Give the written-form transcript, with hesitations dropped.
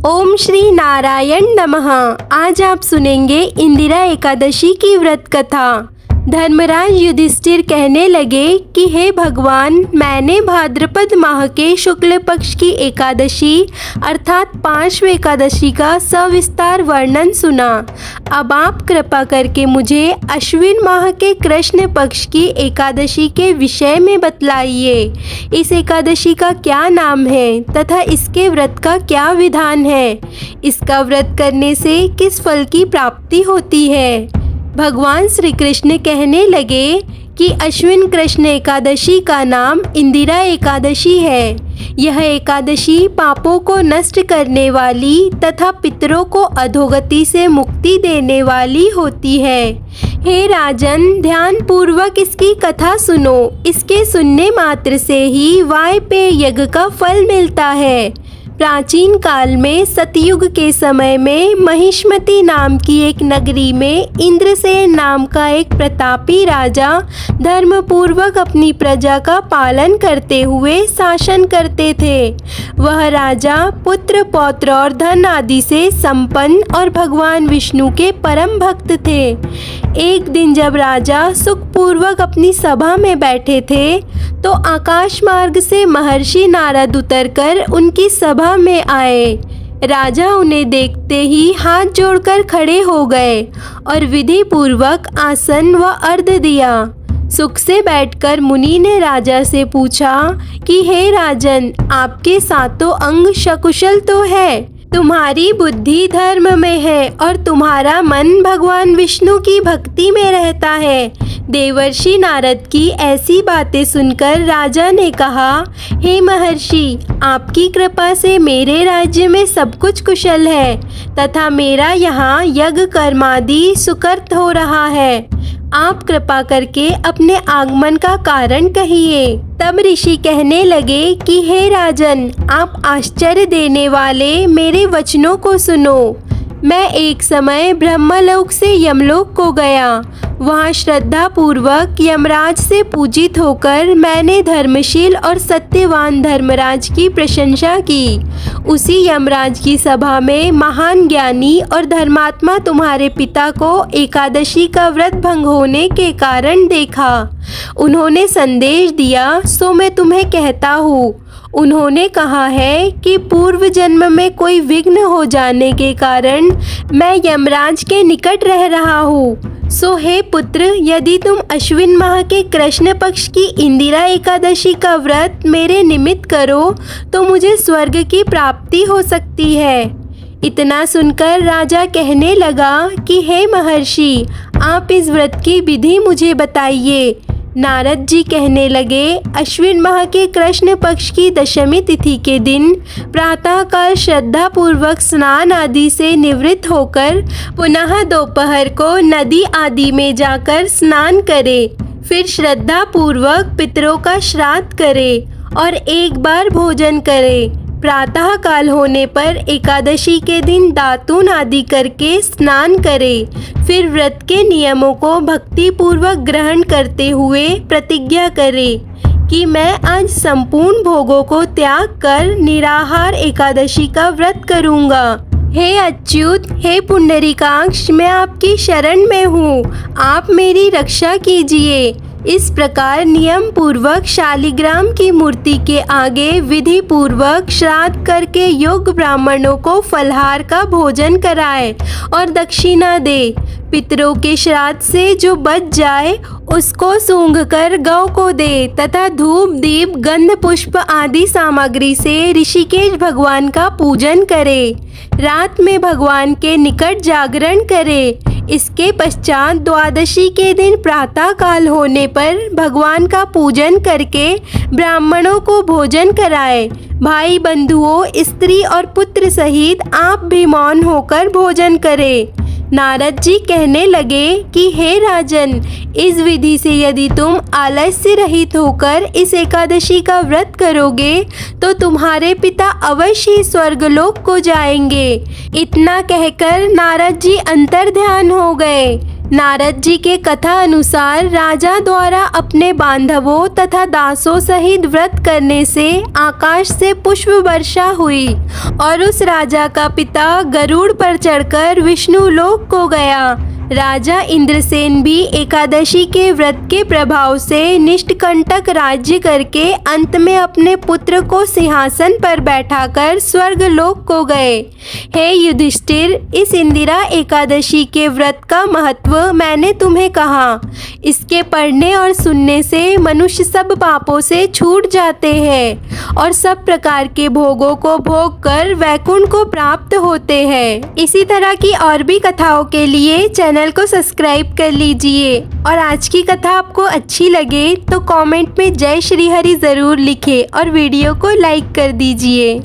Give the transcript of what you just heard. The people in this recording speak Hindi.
ओम श्री नारायण नमः। आज आप सुनेंगे इंदिरा एकादशी की व्रत कथा। धर्मराज युधिष्ठिर कहने लगे कि हे भगवान, मैंने भाद्रपद माह के शुक्ल पक्ष की एकादशी अर्थात पांचवी एकादशी का सविस्तार वर्णन सुना। अब आप कृपा करके मुझे अश्विन माह के कृष्ण पक्ष की एकादशी के विषय में बतलाइए। इस एकादशी का क्या नाम है तथा इसके व्रत का क्या विधान है? इसका व्रत करने से किस फल की प्राप्ति होती है? भगवान श्री कृष्ण कहने लगे कि अश्विन कृष्ण एकादशी का नाम इंदिरा एकादशी है। यह एकादशी पापों को नष्ट करने वाली तथा पितरों को अधोगति से मुक्ति देने वाली होती है। हे राजन, ध्यान पूर्वक इसकी कथा सुनो। इसके सुनने मात्र से ही वायपेय यज्ञ का फल मिलता है। प्राचीन काल में सतयुग के समय में महिष्मती नाम की एक नगरी में इंद्रसेन नाम का एक प्रतापी राजा धर्मपूर्वक अपनी प्रजा का पालन करते हुए शासन करते थे। वह राजा पुत्र पौत्र और धन आदि से संपन्न और भगवान विष्णु के परम भक्त थे। एक दिन जब राजा सुखपूर्वक अपनी सभा में बैठे थे तो आकाश मार्ग से महर्षि नारद उतरकर उनकी सभा में आए। राजा उन्हें देखते ही हाथ जोड़कर खड़े हो गए और विधि पूर्वक आसन व अर्घ्य दिया। सुख से बैठकर मुनि ने राजा से पूछा कि हे राजन, आपके सातों अंग सकुशल तो है, तुम्हारी बुद्धि धर्म में है और तुम्हारा मन भगवान विष्णु की भक्ति में रहता है। देवर्षि नारद की ऐसी बातें सुनकर राजा ने कहा, हे महर्षि, आपकी कृपा से मेरे राज्य में सब कुछ कुशल है तथा मेरा यहाँ यज्ञ कर्मादि सुकृत हो रहा है। आप कृपा करके अपने आगमन का कारण कहिए। तब ऋषि कहने लगे कि हे राजन, आप आश्चर्य देने वाले मेरे वचनों को सुनो। मैं एक समय ब्रह्मलोक से यमलोक को गया। वहाँ श्रद्धा पूर्वक यमराज से पूजित होकर मैंने धर्मशील और सत्यवान धर्मराज की प्रशंसा की। उसी यमराज की सभा में महान ज्ञानी और धर्मात्मा तुम्हारे पिता को एकादशी का व्रत भंग होने के कारण देखा। उन्होंने संदेश दिया, सो मैं तुम्हें कहता हूँ। उन्होंने कहा है कि पूर्व जन्म में कोई विघ्न हो जाने के कारण मैं यमराज के निकट रह रहा हूँ। सो हे पुत्र, यदि तुम अश्विन माह के कृष्ण पक्ष की इंदिरा एकादशी का व्रत मेरे निमित्त करो तो मुझे स्वर्ग की प्राप्ति हो सकती है। इतना सुनकर राजा कहने लगा कि हे महर्षि, आप इस व्रत की विधि मुझे बताइए। नारद जी कहने लगे, अश्विन माह के कृष्ण पक्ष की दशमी तिथि के दिन प्रातःकाल श्रद्धा पूर्वक स्नान आदि से निवृत्त होकर पुनः दोपहर को नदी आदि में जाकर स्नान करे। फिर श्रद्धा पूर्वक पितरों का श्राद्ध करे और एक बार भोजन करे। प्रातः काल होने पर एकादशी के दिन दातून आदि करके स्नान करे। फिर व्रत के नियमों को भक्ति पूर्वक ग्रहण करते हुए प्रतिज्ञा करे कि मैं आज संपूर्ण भोगों को त्याग कर निराहार एकादशी का व्रत करूँगा। हे अच्युत, हे पुंडरीकाक्ष, मैं आपकी शरण में हूँ, आप मेरी रक्षा कीजिए। इस प्रकार नियम पूर्वक शालिग्राम की मूर्ति के आगे विधि पूर्वक श्राद्ध करके योग्य ब्राह्मणों को फलहार का भोजन कराए और दक्षिणा दे। पितरों के श्राद्ध से जो बच जाए उसको सूंघ कर गौ को दे तथा धूप दीप गंध पुष्प आदि सामग्री से ऋषिकेश भगवान का पूजन करे। रात में भगवान के निकट जागरण करे। इसके पश्चात द्वादशी के दिन प्रातः काल होने पर भगवान का पूजन करके ब्राह्मणों को भोजन कराए। भाई बंधुओं, स्त्री और पुत्र सहित आप भी मौन होकर भोजन करें। नारद जी कहने लगे कि हे राजन, इस विधि से यदि तुम आलस्य रहित होकर इस एकादशी का व्रत करोगे तो तुम्हारे पिता अवश्य स्वर्गलोक को जाएंगे। इतना कहकर नारद जी अंतर्ध्यान हो गए। नारद जी के कथा अनुसार राजा द्वारा अपने बांधवों तथा दासों सहित व्रत करने से आकाश से पुष्प वर्षा हुई और उस राजा का पिता गरुड़ पर चढ़कर विष्णु लोक को गया। राजा इंद्रसेन भी एकादशी के व्रत के प्रभाव से निष्कंटक राज्य करके अंत में अपने पुत्र को सिंहासन पर बैठाकर स्वर्ग लोक को गए। हे युधिष्ठिर, इस इंदिरा एकादशी के व्रत का महत्व मैंने तुम्हें कहा। इसके पढ़ने और सुनने से मनुष्य सब पापों से छूट जाते हैं और सब प्रकार के भोगों को भोग कर वैकुंठ को प्राप्त होते हैं। इसी तरह की और भी कथाओं के लिए चैनल को सब्सक्राइब कर लीजिए। और आज की कथा आपको अच्छी लगे तो कमेंट में जय श्री हरि ज़रूर लिखें और वीडियो को लाइक कर दीजिए।